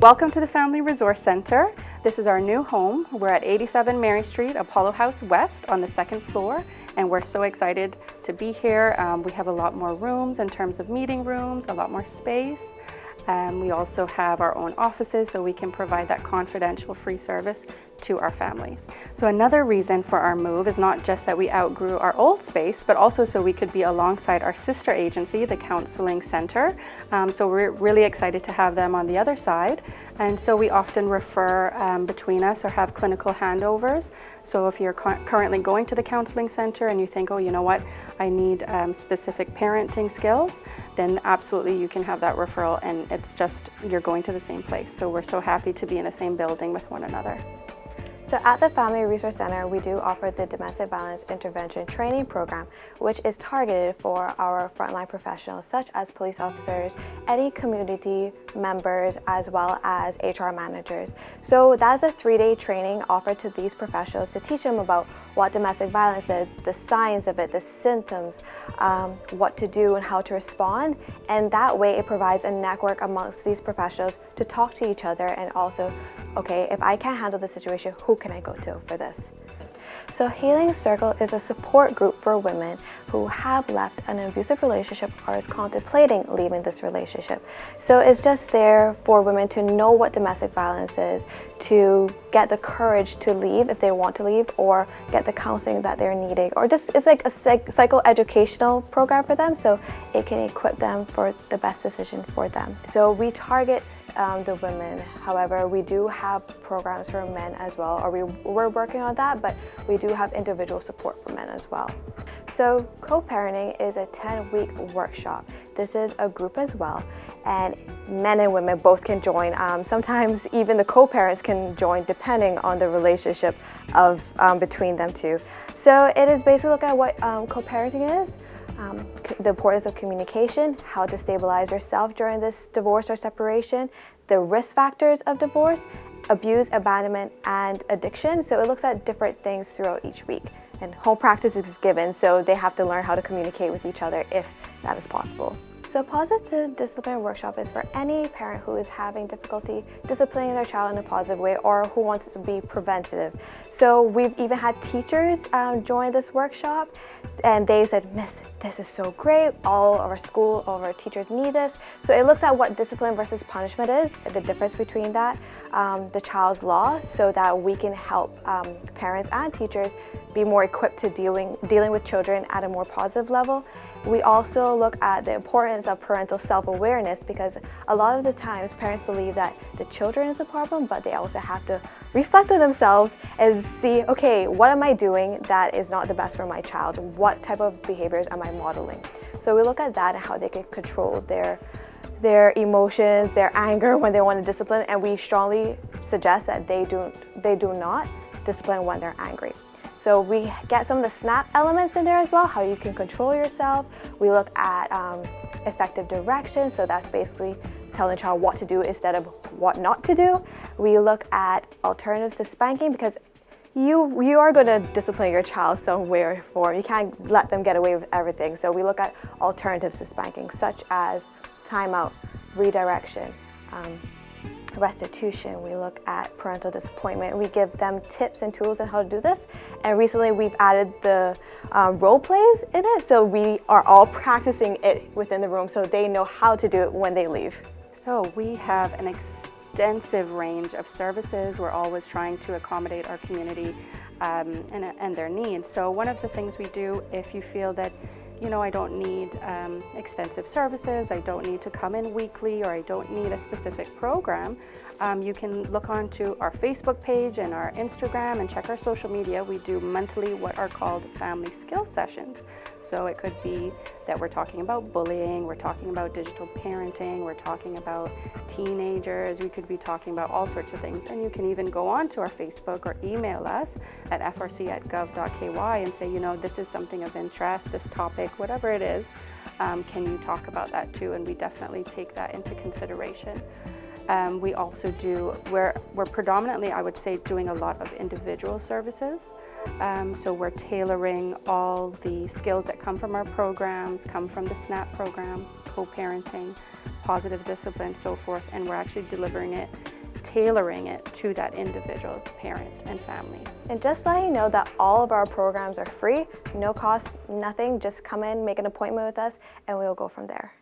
Welcome to the Family Resource Center. This is our new home. We're at 87 Mary Street, Apollo House West on the second floor, and we're so excited to be here. We have a lot more rooms in terms of meeting rooms, a lot more space. We also have our own offices so we can provide that confidential free service to our families. So another reason for our move is not just that we outgrew our old space, but also so we could be alongside our sister agency, the Counseling Center. So we're really excited to have them on the other side. And so we often refer between us or have clinical handovers. So if you're currently going to the Counseling Center and you think, oh, you know what, I need specific parenting skills, then absolutely you can have that referral, and it's just you're going to the same place. So we're so happy to be in the same building with one another. So at the Family Resource Center, we do offer the Domestic Violence Intervention Training Program, which is targeted for our frontline professionals, such as police officers, any community members, as well as HR managers. So that's a 3-day training offered to these professionals to teach them about what domestic violence is, the signs of it, the symptoms, what to do and how to respond. And that way it provides a network amongst these professionals to talk to each other and also, okay, if I can't handle the situation, who can I go to for this? So Healing Circle is a support group for women who have left an abusive relationship or is contemplating leaving this relationship. So it's just there for women to know what domestic violence is, to get the courage to leave if they want to leave, or get the counseling that they're needing, or just it's like a psychoeducational program for them, so it can equip them for the best decision for them. So we target the women. However, we do have programs for men as well, or we're working on that, but we do have individual support for men as well. So co-parenting is a 10-week workshop. This is a group as well, and men and women both can join. Sometimes even the co-parents can join depending on the relationship of between them two. So it is basically looking at what co-parenting is, the importance of communication, how to stabilize yourself during this divorce or separation, the risk factors of divorce, abuse, abandonment, and addiction. So it looks at different things throughout each week. And home practice is given, so they have to learn how to communicate with each other if that is possible. So Positive Discipline Workshop is for any parent who is having difficulty disciplining their child in a positive way or who wants to be preventative. So we've even had teachers join this workshop, and they said, "Miss, this is so great. All of our school, all of our teachers need this." So it looks at what discipline versus punishment is, the difference between that, the child's loss, so that we can help parents and teachers be more equipped to dealing with children at a more positive level. We also look at the importance of parental self-awareness, because a lot of the times parents believe that the children is the problem, but they also have to reflect on themselves and see, okay, what am I doing that is not the best for my child? What type of behaviors am I modeling? So we look at that and how they can control their emotions, their anger when they want to discipline, and we strongly suggest that they do not discipline when they're angry. So we get some of the SNAP elements in there as well, how you can control yourself. We look at effective direction, so that's basically telling the child what to do instead of what not to do. We look at alternatives to spanking, because you are going to discipline your child somewhere for. You can't let them get away with everything. So we look at alternatives to spanking, such as timeout, redirection, restitution. We look at parental disappointment. We give them tips and tools on how to do this. And recently we've added the role plays in it, so we are all practicing it within the room so they know how to do it when they leave. So we have an extensive range of services. We're always trying to accommodate our community and their needs. So one of the things we do, if you feel that, you know, I don't need extensive services, I don't need to come in weekly, or I don't need a specific program, you can look onto our Facebook page and our Instagram and check our social media. We do monthly what are called family skills sessions. So it could be that we're talking about bullying, we're talking about digital parenting, we're talking about teenagers, we could be talking about all sorts of things. And you can even go on to our Facebook or email us at frc@gov.ky and say, you know, this is something of interest, this topic, whatever it is, can you talk about that too? And we definitely take that into consideration. We also do, we're predominantly, I would say, doing a lot of individual services. So we're tailoring all the skills that come from our programs, come from the SNAP program, co-parenting, positive discipline, so forth, and we're actually delivering it tailoring it to that individual parent and family. And just letting you know that all of our programs are free, no cost, nothing. Just come in, make an appointment with us, and we'll go from there.